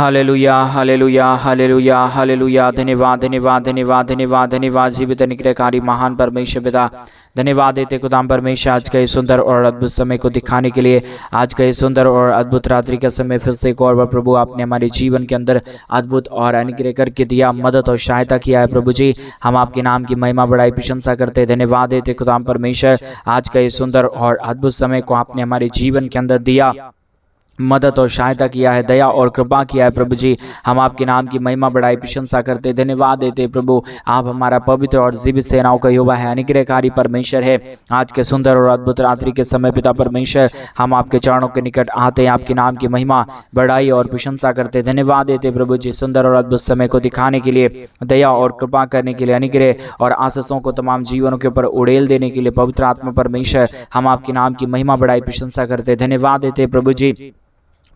Hallelujah hallelujah hallelujah hallelujah. धन्यवाद धन्यवाद धन्यवाद धन्यवाद धन्यवाद जीवित अनुग्रहकारी महान परमेश्वर पिता, धन्यवाद देते खुदाम परमेश्वर आज का ये सुंदर और अद्भुत समय को दिखाने के लिए, आज का ये सुंदर और अद्भुत रात्रि का समय फिर से एक और बार प्रभु आपने हमारे जीवन के अंदर अद्भुत और अनुग्रह करके दिया, मदद और सहायता किया है। प्रभु जी हम आपके नाम की महिमा बढ़ाई प्रशंसा करते, धन्यवाद देते खुदाम परमेश्वर आज का ये सुंदर और अद्भुत समय को आपने हमारे जीवन के अंदर दिया, मदद और सहायता किया है, दया और कृपा किया है। प्रभु जी हम आपके नाम की महिमा बढ़ाई प्रशंसा करते, धन्यवाद देते प्रभु आप हमारा पवित्र और जीवित सेनाओं का यहोवा है, अनुग्रहकारी परमेश्वर है। आज के सुंदर और अद्भुत रात्रि के समय पिता परमेश्वर हम आपके चरणों के निकट आते हैं, आपके नाम की महिमा बढ़ाई और प्रशंसा करते, धन्यवाद देते प्रभु जी सुंदर और अद्भुत समय को दिखाने के लिए, दया और कृपा करने के लिए, अनुग्रह और आशीषों को तमाम जीवनों के ऊपर उड़ेल देने के लिए पवित्र आत्मा परमेश्वर हम आपके नाम की महिमा बढ़ाई प्रशंसा करते, धन्यवाद देते प्रभु जी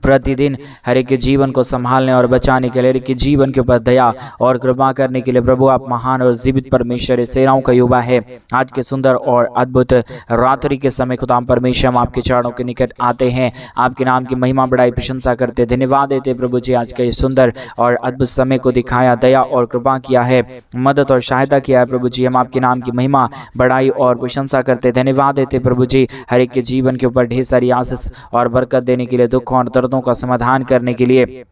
प्रतिदिन हर एक के जीवन को संभालने और बचाने के लिए, हर एक के जीवन के ऊपर दया और कृपा करने के लिए प्रभु आप महान और जीवित परमेश्वर सेनाओं का यहोवा है। आज के सुंदर और अद्भुत रात्रि के समय खुदाम परमेश्वर हम आपके चरणों के निकट आते हैं, आपके नाम की महिमा बढ़ाई प्रशंसा करते, धन्यवाद देते प्रभु जी आज का ये सुंदर और अद्भुत समय को दिखाया, दया और कृपा किया है, मदद और सहायता किया है। प्रभु जी हम आपके नाम की महिमा बढ़ाई और प्रशंसा करते, धन्यवाद देते प्रभु जी हर एक के जीवन के ऊपर ढेर सारी आशीष और बरकत देने के लिए, दुख और दर्दों का समाधान करने के लिए,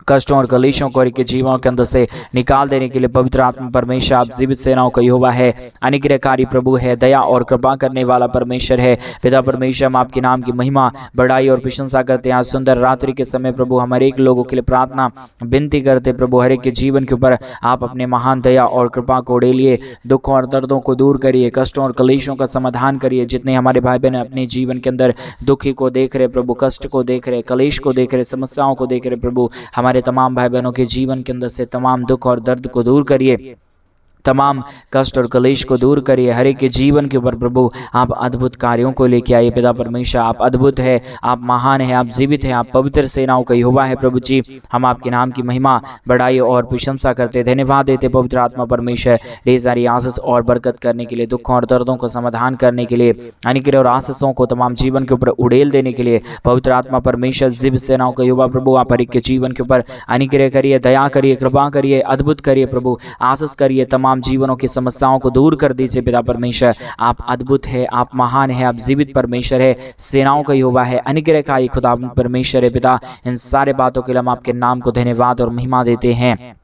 कष्टों और कलेशों को के जीवों के अंदर से निकाल देने के लिए पवित्र आत्मा परमेश्वर आप जीवित सेनाओं का यहोवा है, अनुग्रहकारी प्रभु है, दया और कृपा करने वाला परमेश्वर है। पिता परमेश्वर हम आपके नाम की महिमा बढ़ाई और प्रशंसा करते हैं। आज सुंदर रात्रि के समय प्रभु हम हर एक लोगों के लिए प्रार्थना विनती करते प्रभु हर एक के जीवन के ऊपर आप अपने महान दया और कृपा को उड़ेलिए, दुखों और दर्दों को दूर करिए, कष्टों और कलेशों का समाधान करिए। जितने हमारे भाई बहन अपने जीवन के अंदर दुखी को देख रहे प्रभु, कष्ट को देख रहे, कलेश को देख रहे, समस्याओं को देख रहे प्रभु, हमारे तमाम भाई बहनों के जीवन के अंदर से तमाम दुख और दर्द को दूर करिए, तमाम कष्ट और कलेश को दूर करिए। हर एक के जीवन के ऊपर प्रभु आप अद्भुत कार्यों को लेके आइए। पिता परमेश्वर आप अद्भुत है, आप महान है, आप जीवित है, आप पवित्र सेनाओं का यहोवा है। प्रभु जी हम आपके नाम की महिमा बढ़ाई और प्रशंसा करते, धन्यवाद देते पवित्र आत्मा परमेश्वर ढेर सारी आशीष और बरकत करने के लिए, दुखों और दर्दों को समाधान करने के लिए, अनुग्रह और आशीषों को तमाम जीवन के ऊपर उड़ेल देने के लिए पवित्र आत्मा परमेश्वर जीवित सेनाओं का यहोवा प्रभु आप हर एक के जीवन के ऊपर अनुग्रह करिए, दया करिए, कृपा करिए, अद्भुत करिए प्रभु, आशीष करिए, तमाम जीवनों की समस्याओं को दूर कर दीजिए। पिता परमेश्वर आप अद्भुत है, आप महान है, आप जीवित परमेश्वर है, सेनाओं का यहोवा है, अनुग्रहकारी खुदा परमेश्वर है। पिता इन सारे बातों के लिए हम आपके नाम को धन्यवाद और महिमा देते हैं,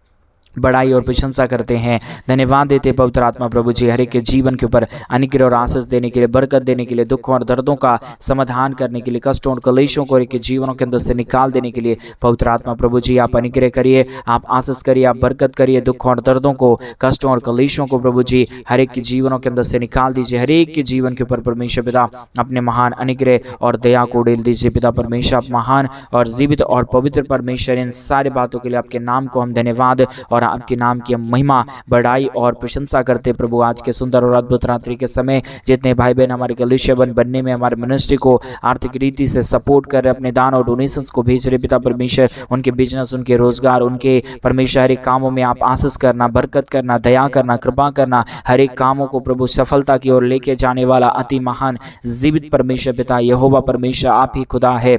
बढ़ाई और प्रशंसा करते हैं, धन्यवाद देते पवित्र आत्मा प्रभु जी हर एक के जीवन के ऊपर अनुग्रह और आशीष देने के लिए, बरकत देने के लिए, दुखों और दर्दों का समाधान करने के लिए, कष्टों और कलेशों को हर एक के जीवनों के अंदर से निकाल देने के लिए पवित्र आत्मा प्रभु जी आप अनुग्रह करिए, आप आशीष करिए, आप बरकत करिए, दुखों और दर्दों को, कष्टों और कलेशों को प्रभु जी हर एक के जीवनों के अंदर से निकाल दीजिए। हर एक के जीवन के ऊपर परमेश्वर पिता अपने महान अनुग्रह और दया को उड़ेल दीजिए। पिता परमेश्वर आप महान और जीवित और पवित्र परमेश्वर, इन सारे बातों के लिए आपके नाम को हम धन्यवाद और आपके नाम की महिमा बढ़ाई और प्रशंसा करते प्रभु। आज के सुंदर और अद्भुत रात्रि के समय जितने भाई बहन हमारे कलीसिया बनने में, हमारे मिनिस्ट्री को आर्थिक रीति से सपोर्ट कर रहे, अपने दान और डोनेशंस को भेज रहे पिता परमेश्वर, उनके बिजनेस, उनके रोजगार, उनके परमेश्वर हर एक कामों में आप आशीष करना, बरकत करना, दया करना, कृपा करना, हर एक कामों को प्रभु सफलता की ओर लेके जाने वाला अति महान जीवित परमेश्वर पिता यहोवा परमेश्वर आप ही खुदा है,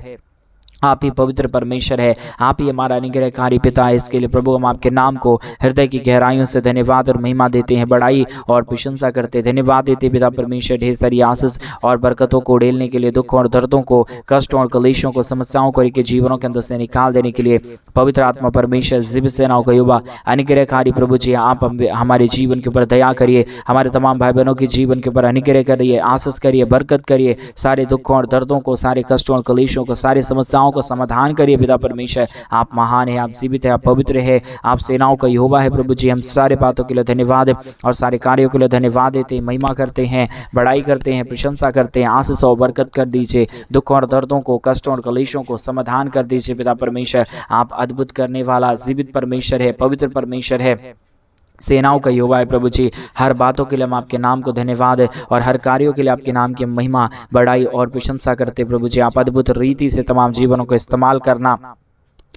आप ही पवित्र परमेश्वर है, आप ही हमारा अनुग्रहकारी पिता है। इसके लिए प्रभु हम आपके नाम को हृदय की गहराइयों से धन्यवाद और महिमा देते हैं, बढ़ाई और प्रशंसा करते, धन्यवाद देते पिता परमेश्वर ढेर सारी आशीष और बरकतों को उड़ेलने के लिए, दुखों और दर्दों को, कष्टों और कलेशों को, समस्याओं को के जीवनों के अंदर से निकाल देने के लिए पवित्र आत्मा परमेश्वर जीवित सेनाओं का यहोवा अनुग्रहकारी प्रभु जी आप हमारे जीवन के ऊपर दया करिए, हमारे तमाम भाई बहनों के जीवन के ऊपर अनुग्रह करिए, आशीष करिए, बरकत करिए, सारे दुखों और दर्दों को, सारे कष्टों और कलेशों को, सारी समस्याओं को समाधान करिए। पिता परमेश्वर आप महान है, आप जीवित है, आप पवित्र है, आप सेनाओं का यहोवा है। प्रभु जी हम सारे बातों के लिए धन्यवाद और सारे कार्यों के लिए धन्यवाद देते हैं, महिमा करते हैं, बढ़ाई करते हैं, प्रशंसा करते हैं, आशीष और बरकत कर दीजिए, दुख और दर्दों को, कष्टों और कलेशों को समाधान कर दीजिए। पिता परमेश्वर आप अद्भुत करने वाला जीवित परमेश्वर है, पवित्र परमेश्वर है, सेनाओं का यहोवा है। प्रभु जी हर बातों के लिए हम आपके नाम को धन्यवाद और हर कार्यों के लिए आपके नाम की महिमा बढ़ाई और प्रशंसा करते प्रभु जी आप अद्भुत रीति से तमाम जीवनों को इस्तेमाल करना,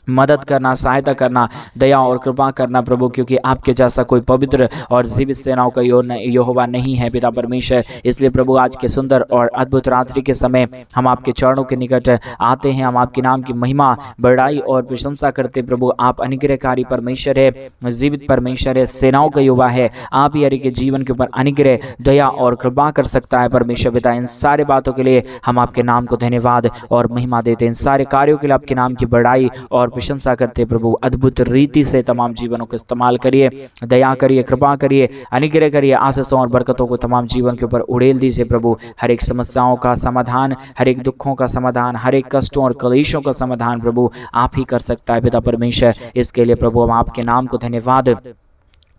मदद करना, सहायता करना, दया और कृपा करना प्रभु, क्योंकि आपके जैसा कोई पवित्र और जीवित सेनाओं का यहोवा नहीं है पिता परमेश्वर। इसलिए प्रभु आज के सुंदर और अद्भुत रात्रि के समय हम आपके चरणों के निकट आते हैं। हम आपके नाम की महिमा, बड़ाई और प्रशंसा करते प्रभु। आप अनुग्रहकारी परमेश्वर है, जीवित परमेश्वर है, सेनाओं का यहोवा है। आप ही हर के जीवन के ऊपर अनुग्रह, दया और कृपा कर सकता है परमेश्वर पिता। इन सारे बातों के लिए हम आपके नाम को धन्यवाद और महिमा देते हैं। इन सारे कार्यों के लिए आपके नाम की बड़ाई और प्रशंसा करते प्रभु। अद्भुत रीति से तमाम जीवनों को इस्तेमाल करिए, दया करिए, कृपा करिए, अनुग्रह करिए, आशीषों और बरकतों को तमाम जीवन के ऊपर उड़ेल दीजिए प्रभु। हर एक समस्याओं का समाधान, हर एक दुखों का समाधान, हर एक कष्टों और क्लेशों का समाधान प्रभु आप ही कर सकता है पिता परमेश्वर। इसके लिए प्रभु हम आपके नाम को धन्यवाद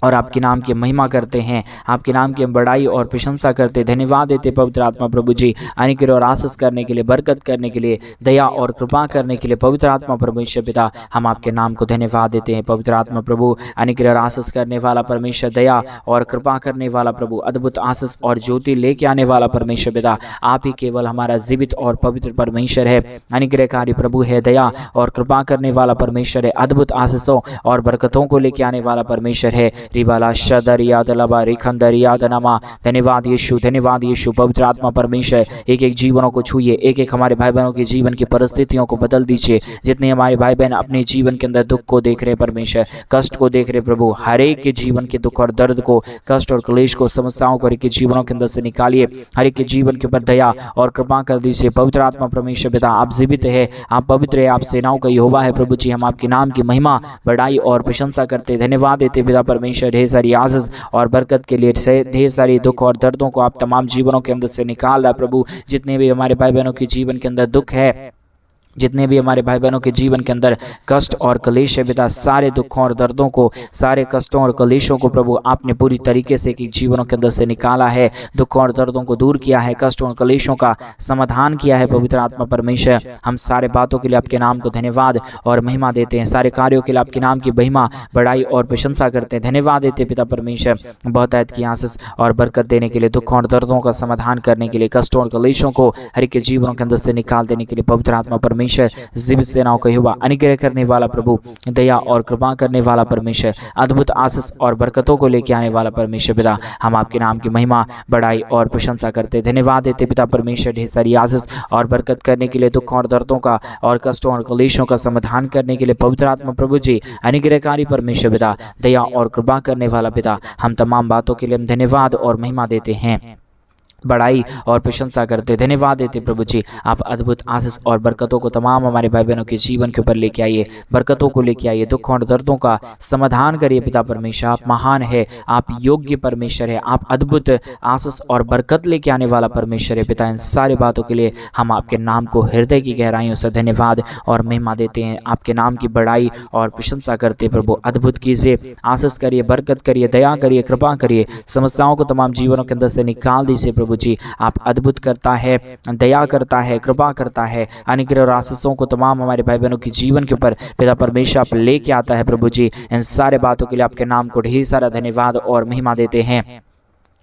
और आपके नाम की महिमा करते हैं, आपके नाम की बड़ाई और प्रशंसा करते, धन्यवाद देते पवित्र आत्मा प्रभु जी। अनुग्रह और आशीष करने के लिए, बरकत करने के लिए, दया और कृपा करने के लिए पवित्र आत्मा परमेश्वर पिता हम आपके नाम को धन्यवाद देते हैं। पवित्र आत्मा प्रभु, अनुग्रह और आशीष करने वाला परमेश्वर, दया और कृपा करने वाला प्रभु, अद्भुत आशीष और ज्योति लेके आने वाला परमेश्वर पिता आप ही केवल हमारा जीवित और पवित्र परमेश्वर है। अनुग्रहकारी प्रभु है, दया और कृपा करने वाला परमेश्वर है, अद्भुत आशीषों और बरकतों को लेके आने वाला परमेश्वर है। रिबाला शदरिया दलबा रिखंदरिया दनमा। धन्यवाद यीशु, धन्यवाद यीशु। पवित्र आत्मा परमेश्वर एक एक जीवनों को छूइए, एक एक हमारे भाई बहनों के जीवन की परिस्थितियों को बदल दीजिए। जितने हमारे भाई बहन अपने जीवन के अंदर दुख को देख रहे परमेश्वर, कष्ट को देख रहे प्रभु, हर एक के जीवन के दुख और दर्द को, कष्ट और क्लेश को, समस्याओं को हर एक के जीवनों के अंदर से निकालिए। हर एक के जीवन के ऊपर दया और कृपा कर दीजिए। पवित्र आत्मा परमेश्वर पिता आप जीवित है, आप पवित्र है, आप सेनाओं का यहोवा है प्रभु जी। हम आपके नाम की महिमा, बड़ाई और प्रशंसा करते, धन्यवाद देते पिता परमेश्वर। ढेर सारी आशीष और बरकत के लिए, ढेर सारी दुख और दर्दों को आप तमाम जीवनों के अंदर से निकाल रहा प्रभु। जितने भी हमारे भाई बहनों के जीवन के अंदर दुख है, जितने भी हमारे भाई बहनों के जीवन के अंदर कष्ट और क्लेश है पिता, सारे दुखों और दर्दों को, सारे कष्टों और क्लेशों को प्रभु आपने पूरी तरीके से कि जीवनों के अंदर से निकाला है। दुखों और दर्दों को दूर किया है, कष्टों और क्लेशों का समाधान किया है पवित्र आत्मा परमेश्वर। हम सारे बातों के लिए आपके नाम को धन्यवाद और महिमा देते हैं। सारे कार्यों के लिए आपके नाम की महिमा, बड़ाई और प्रशंसा करते हैं, धन्यवाद देते पिता परमेश्वर। बहुतायत की आशीष और बरकत देने के लिए, दुखों और दर्दों का समाधान करने के लिए, कष्टों और क्लेशों को हर एक के जीवनों के अंदर से निकाल देने के लिए पवित्र आत्मा परमेश्वर, जीवित सेनाओं का यहोवा, अनुग्रह करने वाला प्रभु, दया और कृपा करने वाला परमेश्वर, अद्भुत आशीष और बरकतों को लेके आने वाला परमेश्वर पिता हम आपके नाम की महिमा, बड़ाई और प्रशंसा करते, धन्यवाद देते पिता परमेश्वर। ढेर सारी आशीष और बरकत करने के लिए, दुखों और दर्दों का और कष्टों और क्लेशों का समाधान करने के लिए पवित्र आत्मा प्रभु जी, अनुग्रहकारी परमेश्वर पिता, दया और कृपा करने वाला पिता हम तमाम बातों के लिए हम धन्यवाद और महिमा देते हैं, बड़ाई और प्रशंसा करते, धन्यवाद देते प्रभु जी। आप अद्भुत आशीष और बरकतों को तमाम हमारे भाई बहनों के जीवन के ऊपर लेके आइए, बरकतों को लेके आइए, दुखों और दर्दों का समाधान करिए पिता परमेश्वर। आप महान है, आप योग्य परमेश्वर है, आप अद्भुत आशीष और बरकत लेके आने वाला परमेश्वर है पिता। इन सारी बातों के लिए हम आपके नाम को हृदय की गहराइयों से धन्यवाद और महिमा देते हैं। आपके नाम की बड़ाई और प्रशंसा करते प्रभु। अद्भुत कीजिए, आशीष करिए, बरकत करिए, दया करिए, कृपा करिए, समस्याओं को तमाम जीवनों के अंदर से निकाल दीजिए प्रभु जी। आप अद्भुत करता है, दया करता है, कृपा करता है, अनुग्रह और आशीषों को तमाम हमारे भाई बहनों के जीवन के ऊपर पिता परमेश्वर आप लेके आता है प्रभु जी। इन सारे बातों के लिए आपके नाम को ढेर सारा धन्यवाद और महिमा देते हैं।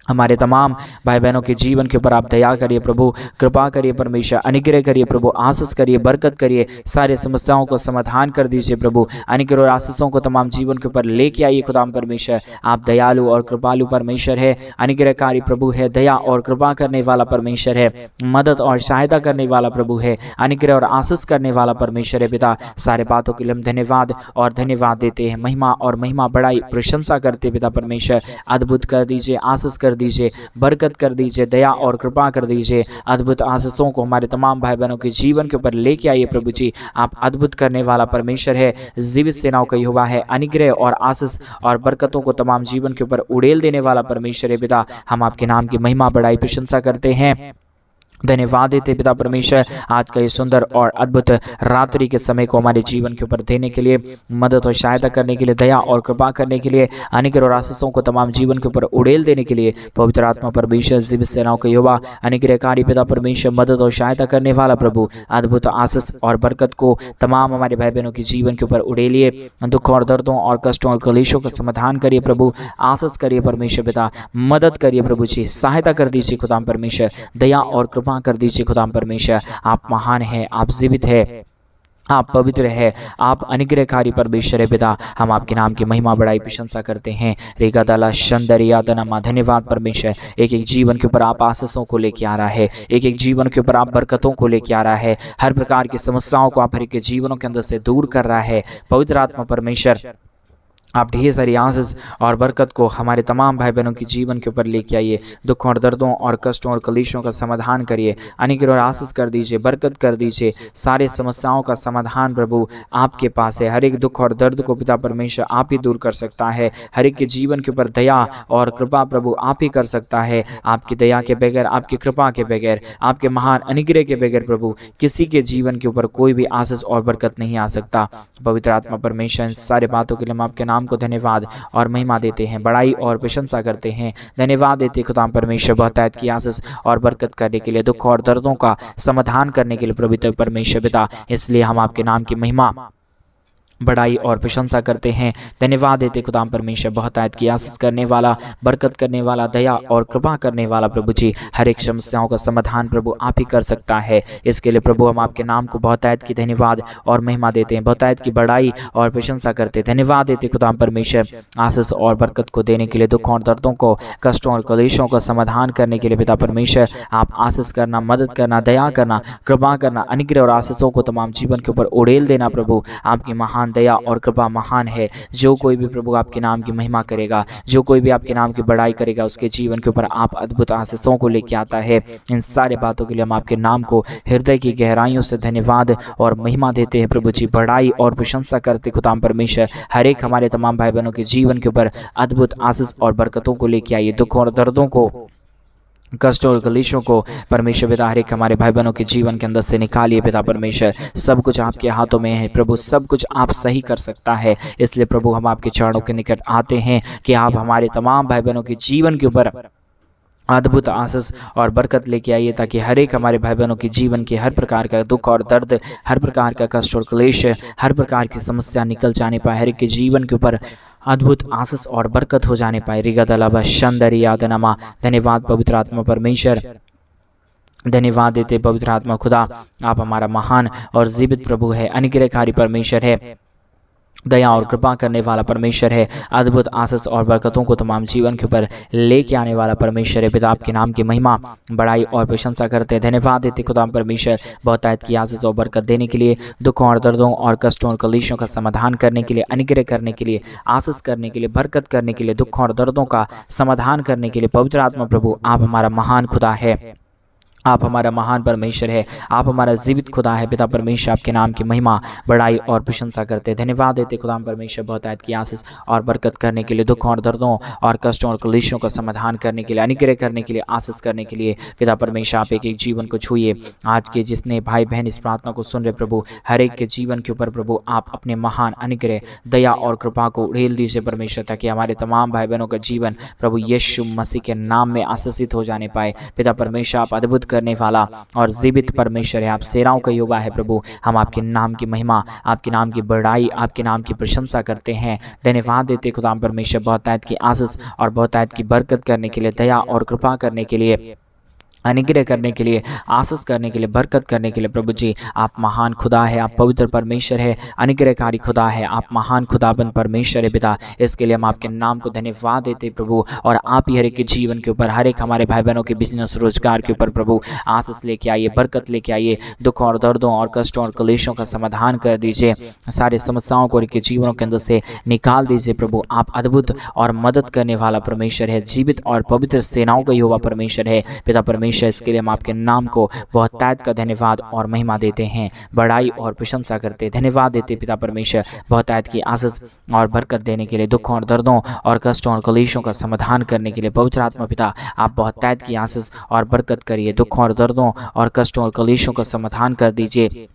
हमारे तमाम भाई बहनों के जीवन के ऊपर आप दया करिए प्रभु, कृपा करिए परमेश्वर, अनुग्रह करिए प्रभु, आशीष करिए, बरकत करिए, सारे समस्याओं को समाधान कर दीजिए प्रभु। अनुग्रह और आशीषों को तमाम जीवन के ऊपर लेके आइए खुदाम परमेश्वर। आप दयालु और कृपालु परमेश्वर है, अनुग्रहकारी प्रभु है, दया और कृपा करने वाला परमेश्वर है, मदद और सहायता करने वाला प्रभु है, अनुग्रह और आशीष करने वाला परमेश्वर है पिता। सारे बातों के लिए हम धन्यवाद और धन्यवाद देते हैं, महिमा और महिमा, बड़ाई, प्रशंसा करते पिता परमेश्वर। अद्भुत कर दीजिए, आशीष कर दीजिए, बरकत कर दीजिए, दया और कृपा कर दीजिए। अद्भुत आशीषों को हमारे तमाम भाई बहनों के जीवन के ऊपर लेके आइए प्रभु जी। आप अद्भुत करने वाला परमेश्वर है, जीवित सेनाओं का यहोवा है, अनुग्रह और आशीष और बरकतों को तमाम जीवन के ऊपर उड़ेल देने वाला परमेश्वर है पिता। हम आपके नाम की महिमा, बड़ाई, प्रशंसा करते हैं, धन्यवाद देते पिता परमेश्वर। आज का ये सुंदर और अद्भुत रात्रि के समय को हमारे जीवन के ऊपर देने के लिए, मदद और सहायता करने के लिए, दया और कृपा करने के लिए, अनुग्रह और आशीषों को तमाम जीवन के ऊपर उड़ेल देने के लिए पवित्र आत्मा परमेश्वर, जीवित सेनाओं का यहोवा, अनुग्रहकारी पिता परमेश्वर, मदद और सहायता करने वाला प्रभु, अद्भुत आशीष और बरकत को तमाम हमारे भाई बहनों के जीवन के ऊपर उड़ेलिए। दुखों और दर्दों और कष्टों और क्लेशों का समाधान करिए प्रभु, आशीष करिए परमेश्वर पिता, मदद करिए प्रभु जी, सहायता कर दीजिए खुदाम परमेश्वर, दया और कृपा कर दीजिए खुदाम परमेश्वर। आप महान हैं, आप जीवित है, आप पवित्र है, आप अनुग्रहकारी परमेश्वर है पिता। हम आपके नाम की महिमा बढ़ाई प्रशंसा करते हैं। रेगा दला शंदरिया दनमा, धन्यवाद परमेश्वर। एक एक जीवन के ऊपर आप आशीषों को लेके आ रहा है, एक एक जीवन के ऊपर आप बरकतों को लेके आ रहा है, हर प्रकार की समस्याओं को आप हर एक के जीवनों के अंदर से दूर कर रहा है। पवित्र आत्मा परमेश्वर, आप ढेर सारी आशीष और बरकत को हमारे तमाम भाई बहनों के जीवन के ऊपर लेके आइए। दुखों और दर्दों और कष्टों और कलेशों का समाधान करिए, अनुग्रह और आशीष कर दीजिए, बरकत कर दीजिए। सारे समस्याओं का समाधान प्रभु आपके पास है। हर एक दुख और दर्द को पिता परमेश्वर आप ही दूर कर सकता है। हर एक के जीवन के ऊपर दया और कृपा प्रभु आप ही कर सकता है। आपकी दया के बगैर, आपकी कृपा के बगैर, आपके महान अनुग्रह के बगैर प्रभु किसी के जीवन के ऊपर कोई भी आशीष और बरकत नहीं आ सकता। पवित्र आत्मा परमेश्वर, सारे बातों के लिए हम आपके नाम को धन्यवाद और महिमा देते हैं, बड़ाई और प्रशंसा करते हैं। धन्यवाद देते खुदा परमेश्वर बहुतायत की आशीष और बरकत करने के लिए, दुख और दर्दों का समाधान करने के लिए पवित्र परमेश्वर पिता। इसलिए हम आपके नाम की महिमा, बड़ाई और प्रशंसा करते हैं। धन्यवाद देते खुदाम परमेश्वर बहुतायत की आशीष करने वाला, बरकत करने वाला, दया और कृपा करने वाला प्रभु जी। हर एक समस्याओं का समाधान प्रभु आप ही कर सकता है। इसके लिए प्रभु हम आपके नाम को बहुतायत की धन्यवाद और महिमा देते हैं, बहुतायत की बड़ाई और प्रशंसा करते हैं। धन्यवाद देते खुदाम परमेश्वर आशीष और बरकत को देने के लिए, दुखों और दर्दों को, कष्टों और कलेशों का समाधान करने के लिए पिता परमेश्वर आप आशीष करना, मदद करना, दया करना, कृपा करना, अनुग्रह और आशीषों को तमाम जीवन के ऊपर उड़ेल देना प्रभु। आपकी महान दया और कृपा महान है। जो कोई भी प्रभु आपके नाम की महिमा करेगा, जो कोई भी आपके नाम की बड़ाई करेगा, उसके जीवन के ऊपर आप अद्भुत आशीषों को लेके आता है। इन सारे बातों के लिए हम आपके नाम को हृदय की गहराइयों से धन्यवाद और महिमा देते हैं प्रभु जी। बड़ाई और प्रशंसा करते खुदाम परमेश्वर हर एक हमारे तमाम भाई बहनों के जीवन के ऊपर अद्भुत आशीष और बरकतों को लेके आइए। दुखों और दर्दों को, कष्टों और कलेशों को परमेश्वर पिता हर एक हमारे भाई बहनों के जीवन के अंदर से निकालिए पिता परमेश्वर। सब कुछ आपके हाथों में है प्रभु, सब कुछ आप सही कर सकता है। इसलिए प्रभु हम आपके चरणों के निकट आते हैं कि आप हमारे तमाम भाई बहनों के जीवन के ऊपर अद्भुत आशीष और बरकत लेके आइए, ताकि हर एक हमारे भाई बहनों के जीवन के हर प्रकार का दुख और दर्द, हर प्रकार का कष्ट और क्लेश, हर प्रकार की समस्या निकल जाने पाए, हर एक के जीवन के ऊपर अद्भुत आशीष और बरकत हो जाने पाए। रिगदलाबा शंदरी यादनमा, धन्यवाद पवित्र आत्मा परमेश्वर। धन्यवाद देते पवित्र आत्मा खुदा, आप हमारा महान और जीवित प्रभु है, अनुग्रहकारी परमेश्वर है, दया और कृपा करने वाला परमेश्वर है, अद्भुत आशीष और बरकतों को तमाम जीवन के ऊपर लेके आने वाला परमेश्वर है। पिता आपके नाम की महिमा, बड़ाई और प्रशंसा करते हैं। धन्यवाद देते खुदा परमेश्वर बहुतायत की आशीष और बरकत देने के लिए, दुखों और दर्दों और कष्टों और कलेशों का समाधान करने के लिए, अनुग्रह करने के लिए, आशीष करने के लिए, बरकत करने के लिए, दुखों और दर्दों का समाधान करने के लिए। पवित्र आत्मा प्रभु आप हमारा महान खुदा है, आप हमारा महान परमेश्वर है, आप हमारा जीवित खुदा है। पिता परमेश्वर आपके नाम की महिमा, बड़ाई और प्रशंसा करते हैं। धन्यवाद देते खुदा परमेश्वर बहुतायत की आशीष और बरकत करने के लिए, दुखों और दर्दों और कष्टों और कलेशों का समाधान करने के लिए, अनुग्रह करने के लिए, आशीष करने के लिए। पिता परमेश्वर आप एक एक जीवन को छूइए। आज के जितने भाई बहन इस प्रार्थना को सुन रहे प्रभु, हर एक के जीवन के ऊपर प्रभु आप अपने महान अनुग्रह, दया और कृपा को उड़ेल दीजिए परमेश्वर, ताकि हमारे तमाम भाई बहनों का जीवन प्रभु यीशु मसीह के नाम में आशीषित हो जाने पाए। पिता परमेश्वर आप अद्भुत करने वाला और जीवित परमेश्वर है, आप सेनाओं का यहोवा है प्रभु। हम आपके नाम की महिमा, आपके नाम की बड़ाई, आपके नाम की प्रशंसा करते हैं। धन्यवाद देते खुदा परमेश्वर बहुतायत की आशीष और बहुतायत की बरकत करने के लिए, दया और कृपा करने के लिए, अनुग्रह करने के लिए, आशीष करने के लिए, बरकत करने के लिए। प्रभु जी आप महान खुदा है, आप पवित्र परमेश्वर है, अनुग्रहकारी खुदा है, आप महान खुदाबंद परमेश्वर है पिता। इसके लिए हम आपके नाम को धन्यवाद देते प्रभु, और आप ही हर एक के जीवन के ऊपर, हर एक हमारे भाई बहनों के बिजनेस रोजगार के ऊपर प्रभु आशीष लेके आइए, बरकत लेके आइए। दुखों और दर्दों और कष्टों और कलेशों का समाधान कर दीजिए, सारे समस्याओं को उनके जीवनों के अंदर से निकाल दीजिए प्रभु। आप अद्भुत और मदद करने वाला परमेश्वर है, जीवित और पवित्र सेनाओं का यहोवा परमेश्वर है पिता परमेश्वर। इसके लिए हम आपके नाम को बहुतायत का धन्यवाद और महिमा देते हैं, बड़ाई और प्रशंसा करते। धन्यवाद देते पिता परमेश्वर बहुतायत की आशीष और बरकत देने के लिए, दुखों और दर्दों और कष्टों और कलेशों का समाधान करने के लिए। पवित्र आत्मा पिता आप बहुतायत की आशीष और बरकत करिए, दुखों और दर्दों और कष्टों और कलेशों का समाधान कर दीजिए।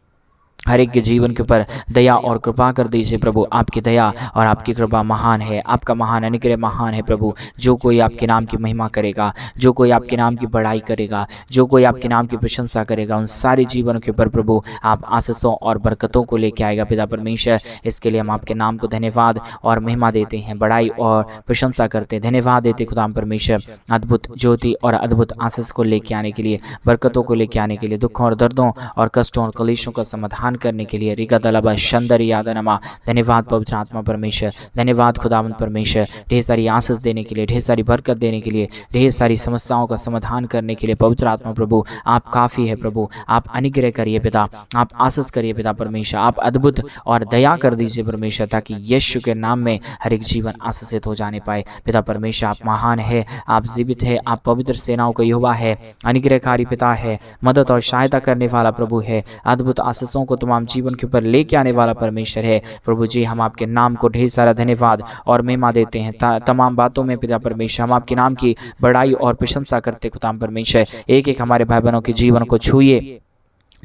हर एक के जीवन के ऊपर दया और कृपा कर दीजिए प्रभु। आपकी दया और आपकी कृपा महान है, आपका महान अनुग्रह महान है प्रभु। जो कोई आपके नाम की महिमा करेगा, जो कोई आपके नाम की बड़ाई करेगा, जो कोई आपके नाम की प्रशंसा करेगा, उन सारे जीवनों के ऊपर प्रभु आप आशीषों और बरकतों को लेके आएगा पिता परमेश्वर। इसके लिए हम आपके नाम को धन्यवाद और महिमा देते हैं, बड़ाई और प्रशंसा करते हैं। धन्यवाद देते खुदा परमेश्वर अद्भुत ज्योति और अद्भुत आशीष को लेके आने के लिए, बरकतों को लेके आने के लिए, दुखों और दर्दों और कष्टों और कलेशों का समाधान समाधान करने के लिए। रिका तलबा शंदर यादनमा, धन्यवाद पवित्र आत्मा परमेश्वर, धन्यवाद खुदावंद परमेश्वर, ढेर सारी आशीष देने के लिए, ढेर सारी बरकत देने के लिए, ढेर सारी समस्याओं का समाधान करने के लिए। पवित्र आत्मा प्रभु आप काफ़ी है प्रभु, आप अनुग्रह करिए पिता, आप आशीष करिए पिता परमेश्वर, आप अद्भुत और दया कर दीजिए परमेश्वर, ताकि यीशु के नाम में हर एक जीवन आशीषित हो जाने पाए। पिता परमेश्वर आप महान है, आप जीवित है, आप पवित्र सेनाओं का यहोवा है, अनुग्रहकारी पिता है, मदद और सहायता करने वाला प्रभु है, अद्भुत आशीषों को तमाम जीवन के ऊपर लेके आने वाला परमेश्वर है। प्रभु जी हम आपके नाम को ढेर सारा धन्यवाद और महिमा देते हैं तमाम बातों में। पिता परमेश्वर हम आपके नाम की बड़ाई और प्रशंसा करते खुदा परमेश्वर। एक एक हमारे भाई बहनों के जीवन को छूइए,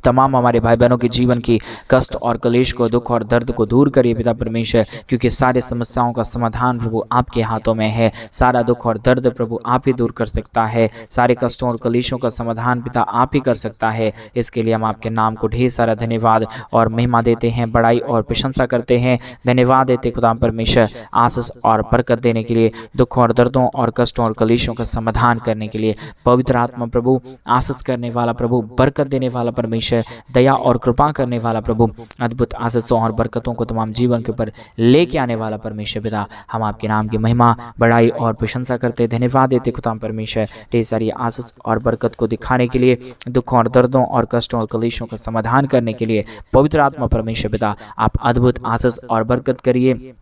तमाम हमारे भाई बहनों के जीवन की कष्ट और कलेश को, दुख और दर्द को दूर करिए पिता परमेश्वर, क्योंकि सारे समस्याओं का समाधान प्रभु आपके हाथों में है। सारा दुख और दर्द प्रभु आप ही दूर कर सकता है, सारे कष्टों और कलेशों का समाधान पिता आप ही कर सकता है। इसके लिए हम आपके नाम को ढेर सारा धन्यवाद और महिमा देते हैं, बड़ाई और प्रशंसा करते हैं। धन्यवाद देते खुदा परमेश्वर आशीष और बरकत देने के लिए, दुख और दर्दों और कष्टों और कलेशों का समाधान करने के लिए। पवित्र आत्मा प्रभु आशीष करने वाला प्रभु, बरकत देने वाला परमेश्वर, दया और कृपा करने वाला प्रभु, अद्भुत आशीषों और बरकतों को तमाम जीवन के ऊपर लेके आने वाला परमेश्वर पिता, हम आपके नाम की महिमा, बड़ाई और प्रशंसा करते धन्यवाद देते खुदा परमेश्वर, ढेर सारी आशीष और बरकत को दिखाने के लिए, दुखों और दर्दों और कष्टों और कलेशों का समाधान करने के लिए। पवित्र आत्मा परमेश्वर पिता आप अद्भुत आशीष और बरकत करिए,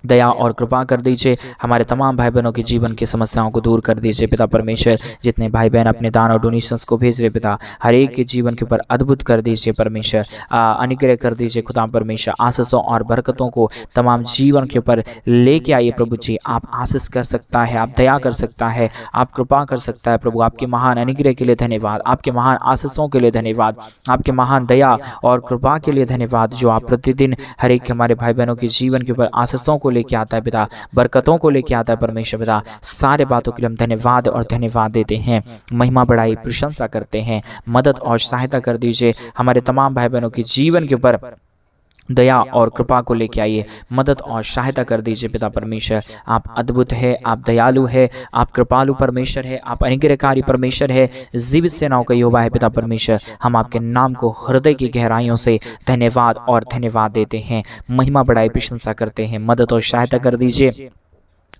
दया और कृपा कर दीजिए, हमारे तमाम भाई बहनों के जीवन की समस्याओं को दूर कर दीजिए पिता परमेश्वर। जितने भाई बहन अपने दान और डोनेशंस को भेज रहे पिता, हर एक के जीवन के ऊपर अद्भुत कर दीजिए परमेश्वर, अनुग्रह कर दीजिए खुदा परमेश्वर। आशीषों और बरकतों को तमाम जीवन के ऊपर लेके आइए प्रभु जी। आप आशीष कर सकता है, आप दया कर सकता है, आप कृपा कर सकता है प्रभु। आपके महान अनुग्रह के लिए धन्यवाद, आपके महान आशीषों के लिए धन्यवाद, आपके महान दया और कृपा के लिए धन्यवाद, जो आप प्रतिदिन हर एक हमारे भाई बहनों के जीवन के ऊपर आशीषों को लेके आता है पिता, बरकतों को लेके आता है परमेश्वर पिता। सारे बातों के लिए हम धन्यवाद और धन्यवाद देते हैं, महिमा बढ़ाई प्रशंसा करते हैं। मदद और सहायता कर दीजिए हमारे तमाम भाई बहनों के जीवन के ऊपर, दया और कृपा को लेके आइए, मदद और सहायता कर दीजिए पिता परमेश्वर। आप अद्भुत है, आप दयालु है, आप कृपालु परमेश्वर है, आप अनुग्रहकारी परमेश्वर है, जीवित सेनाओं का यहोवा है पिता परमेश्वर। हम आपके नाम को हृदय की गहराइयों से धन्यवाद और धन्यवाद देते हैं, महिमा बढ़ाई प्रशंसा करते हैं। मदद और सहायता कर दीजिए,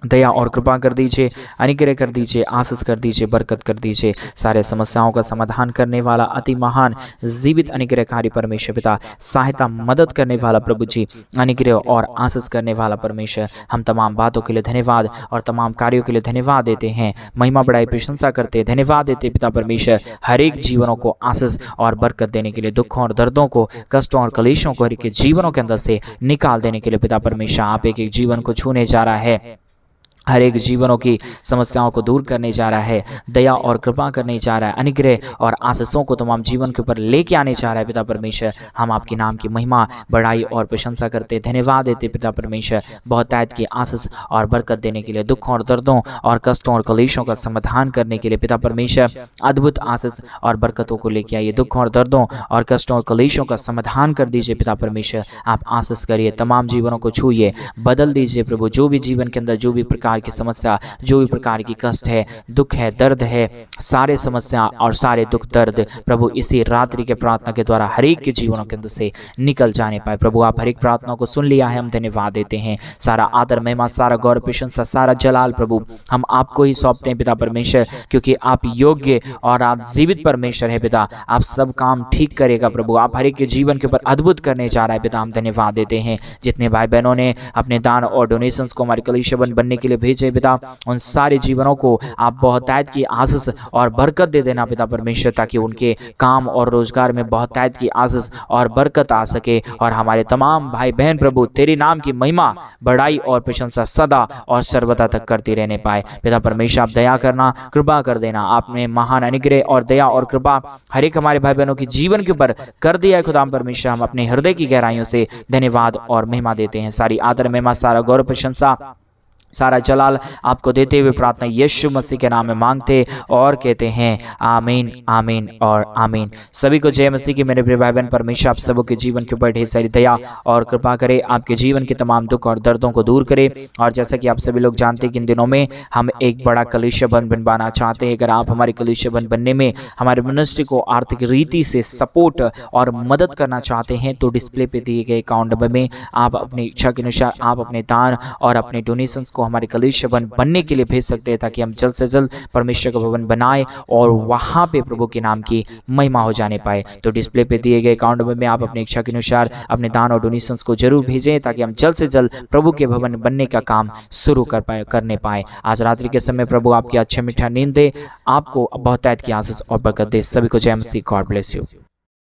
दया और कृपा कर दीजिए, अनुग्रह कर दीजिए, आशीष कर दीजिए, बरकत कर दीजिए। सारे समस्याओं का समाधान करने वाला अति महान जीवित अनुग्रहकारी परमेश्वर पिता, सहायता मदद करने वाला प्रभु जी, अनुग्रह और आशीष करने वाला परमेश्वर। हम तमाम बातों के लिए धन्यवाद और तमाम कार्यों के लिए धन्यवाद देते हैं, महिमा बढ़ाई प्रशंसा करते धन्यवाद देते पिता परमेश्वर। हर एक जीवनों को आशीष और बरकत देने के लिए, दुखों और दर्दों को, कष्टों और कलेशों को हर एक जीवनों के अंदर से निकाल देने के लिए पिता परमेश्वर। आप एक एक जीवन को छूने जा रहा है, हर एक जीवनों की समस्याओं को दूर करने जा रहा है, दया और कृपा करने जा रहा है, अनुग्रह और आशीषों को तमाम जीवन के ऊपर लेके आने जा रहा है पिता परमेश्वर। हम आपके नाम की महिमा, बड़ाई और प्रशंसा करते धन्यवाद देते पिता परमेश्वर। बहुतायत की आशीष और बरकत देने के लिए, दुखों और दर्दों और कष्टों और कलेशों का समाधान करने के लिए पिता परमेश्वर, अद्भुत आशीष और बरकतों को लेके आइए। दुखों और दर्दों और कष्टों और कलेशों का समाधान कर दीजिए पिता परमेश्वर। आप आशीष करिए, तमाम जीवनों को छूइए, बदल दीजिए प्रभु। जो भी जीवन के अंदर जो भी प्रकार की समस्या, जो भी प्रकार की कष्ट है, दुख है, दर्द है, सारे समस्या और सारे दुख दर्द प्रभु इसी रात्रि के प्रार्थना के द्वारा हर एक के जीवनों के अंदर से निकल जाने पाए प्रभु। आप हर एक प्रार्थना को सुन लिया है, हम धन्यवाद देते हैं। सारा आदर महिमा, सारा गौरव प्रशंसा, सारा जलाल प्रभु हम आपको ही सौंपते हैं पिता परमेश्वर, क्योंकि आप योग्य और आप जीवित परमेश्वर है पिता। आप सब काम ठीक करेगा प्रभु, आप हर एक के जीवन के ऊपर अद्भुत करने जा रहा है पिता। हम धन्यवाद देते हैं। जितने भाई बहनों ने अपने दान और डोनेशंस को हमारे कलीसिया बनने के लिए भेजे पिता, उन सारे जीवनों को आप बहुतायत की आशीष और बरकत दे देना पिता परमेश्वर, ताकि उनके काम और रोजगार में बहुतायत की आशीष और बरकत आ सके। और हमारे तमाम भाई बहन प्रभु तेरे नाम की महिमा, बड़ाई और प्रशंसा सदा और सर्वदा तक करती रहने पाए पिता परमेश्वर। आप दया करना, कृपा कर देना। आपने महान अनुग्रह और दया और कृपा हर एक हमारे भाई बहनों के जीवन के ऊपर कर दिया है खुदा परमेश्वर। हम अपने हृदय की गहराइयों से धन्यवाद और महिमा देते हैं। सारी आदर महिमा, सारा गौरव प्रशंसा सारा जलाल आपको देते हुए प्रार्थना यीशु मसीह के नाम में मांगते और कहते हैं आमीन, आमीन और आमीन। सभी को जय मसीह की। मेरे प्रिय भाई बहन, परमेश्वर आप सबों के जीवन के ऊपर ढेर सारी दया और कृपा करे, आपके जीवन के तमाम दुख और दर्दों को दूर करे। और जैसा कि आप सभी लोग जानते हैं कि इन दिनों में हम एक बड़ा कलीसिया बन बनवाना चाहते हैं। अगर आप हमारे कलीसिया बन बनने में हमारे मिनिस्ट्री को आर्थिक रीति से सपोर्ट और मदद करना चाहते हैं तो डिस्प्ले पे दिए गए अकाउंट नंबर में आप अपनी इच्छा के अनुसार आप अपने दान और अपने डोनेशंस को हमारे कलीसिया भवन बनने के लिए भेज सकते हैं, ताकि हम जल्द से जल्द परमेश्वर का भवन बनाए और वहां पे प्रभु के नाम की महिमा हो जाने पाए। तो डिस्प्ले पे दिए गए अकाउंट नंबर में आप अपनी इच्छा के अनुसार अपने दान और डोनेशंस को जरूर भेजें, ताकि हम जल्द से जल्द प्रभु के भवन बनने का काम शुरू करने पाए। आज रात्रि के समय प्रभु आपकी अच्छे मीठा नींद दे, आपको बहुतायत की आशीष और बरकत दे। सभी को जय मसीह। God bless you.